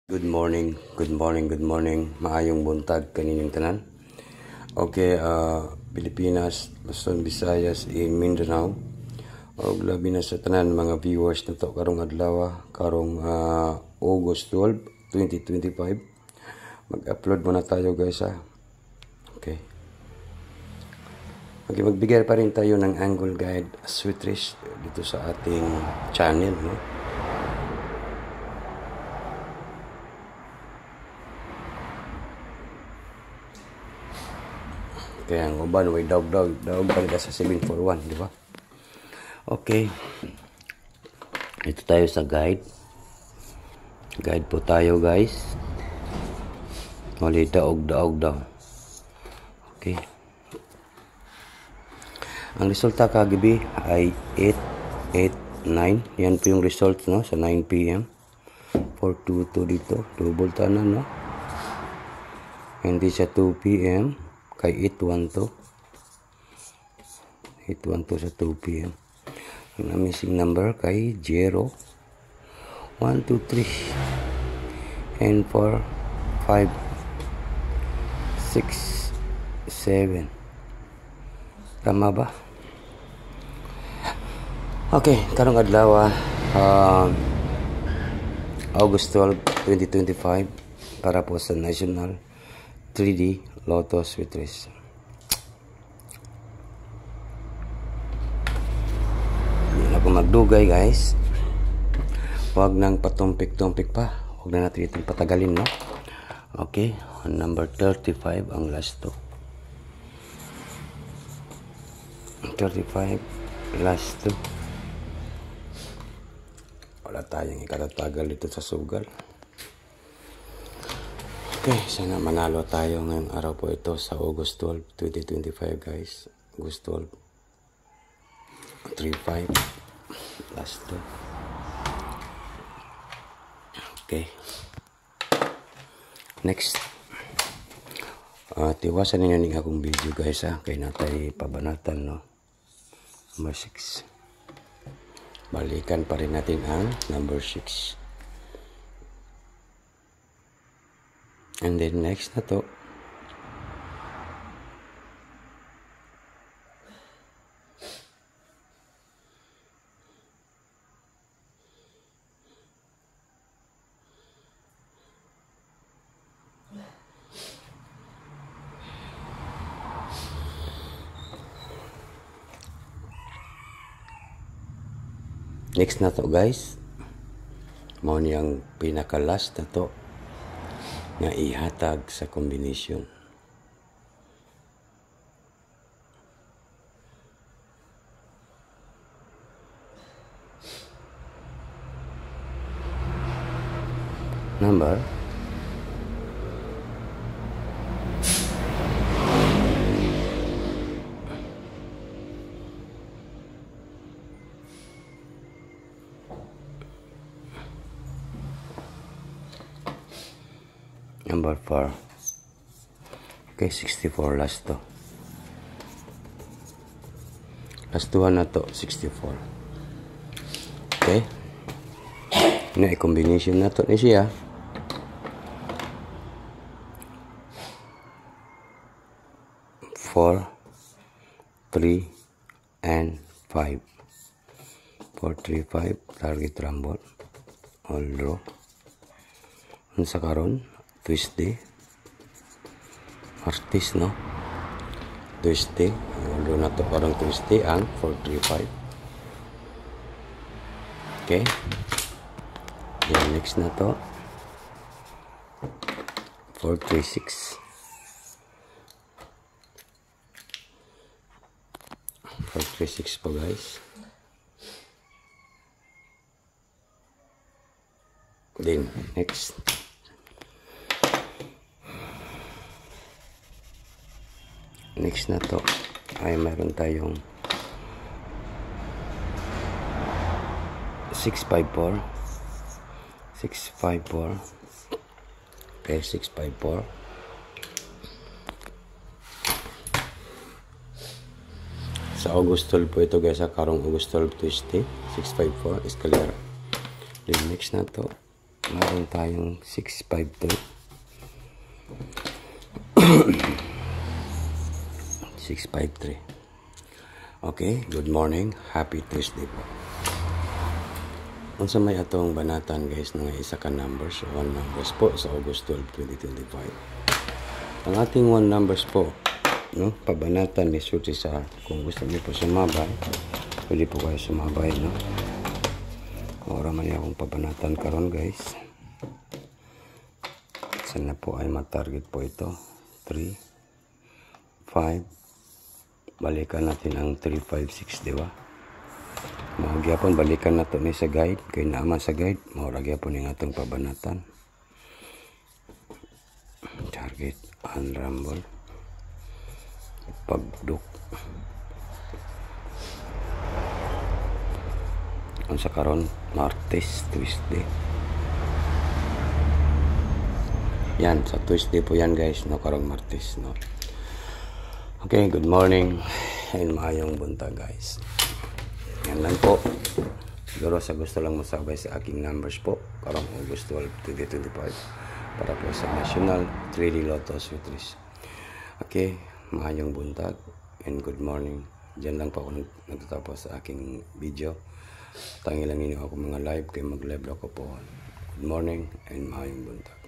Good morning, good morning, good morning. Maayong buntag kaninyong tanan. Okay, Pilipinas, Luzon, Visayas, in Mindanao. Og labi na sa tanan mga viewers na to karong adlaw, karong August 12, 2025. Mag-upload muna tayo guys ha. Okay. Okay, magbigay pa rin tayo ng angle guide switch dito sa ating channel, no? Kaya ang uban way daog pa nila sa 741, di ba? Okay. Ito tayo sa guide. Guide po tayo, guys. Mali daog daw. Okay. Ang resulta kagabi ay 889. Yan po yung result, no, sa 9 PM. 422 dito. Double tanan, no? Hindi sa 2 PM. Kay 812 sa 2 PM. Yung missing number kay 0 1 2 3 and 4 5 6 7. Tama ba? Okay, karong adlaw August 12, 2025 para po sa National 3D Lotto Switch. Hindi na ako magdugay guys. Huwag nang patumpik-tumpik pa. Huwag na natin itong patagalin, no? Okay, number 35 ang last to. 35 last to. Wala tayong ikatatagal dito sa sugal. Okay, sana manalo tayo ngayong araw po ito sa August 12, 2025 guys. August 12. 35. Last 2. Okay. Next. Tiwasan ninyo ning akong video guys ha. Kaya natay pabanatan, no. Number 6. Balikan pa rin natin ang number 6. And then next na to. Next na to guys. Mao niyang pinaka last na to nga ihatag sa combination. Number number 4. Okay, 64 last to. Last to na to, 64. Okay. Na i-combination na to ni siya. 4 3 and 5. 4 3 5 target rumble. All draw. Unsa karon? Tuesday. Artist, no? Tuesday. Doon na ito parang Tuesday ang 435. Okay. Then next na to 436. 436 po guys. Then next na to ay meron tayong 654. Okay, 654. Sa August 12 po ito guys, karong August 12 Tuesday. 654 escalera. Then next na to Meron tayong 653. 653. Okay, good morning. Happy Tuesday po. Unsa may atong banatan guys nga isa ka numbers, 1 numbers po sa August 12, 2025. Ang ating 1 numbers po, no, pabanatan ni suti sa kung gusto niyo po sumabay, pwede po kayo sumabay, no. Ora man akong pabanatan karon guys. Sana po ay matarget po ito. 3, 5. Balikan natin ang 3, 5, 6, di ba? Mahagyapon balikan nato ni sa guide, kay naman sa guide, mahagyapon ni atong pabanatan. Target unrumble. Pagduk. Ang sa karon Martes, Tuesday. Yan, sa Tuesday po yan guys, no, karong Martes, no. Okay, good morning and maayong buntag guys. Yan lang po. Siguro sa gusto lang masabay sa aking numbers po, karong August 12, 2025, para po sa National 3D Lotto Sweeties. Okay, maayong buntag and good morning. Diyan lang po ako nagtatapos sa aking video. Tangi lang ninyo ako mga live, kaya mag-live ako po. Good morning and maayong buntag.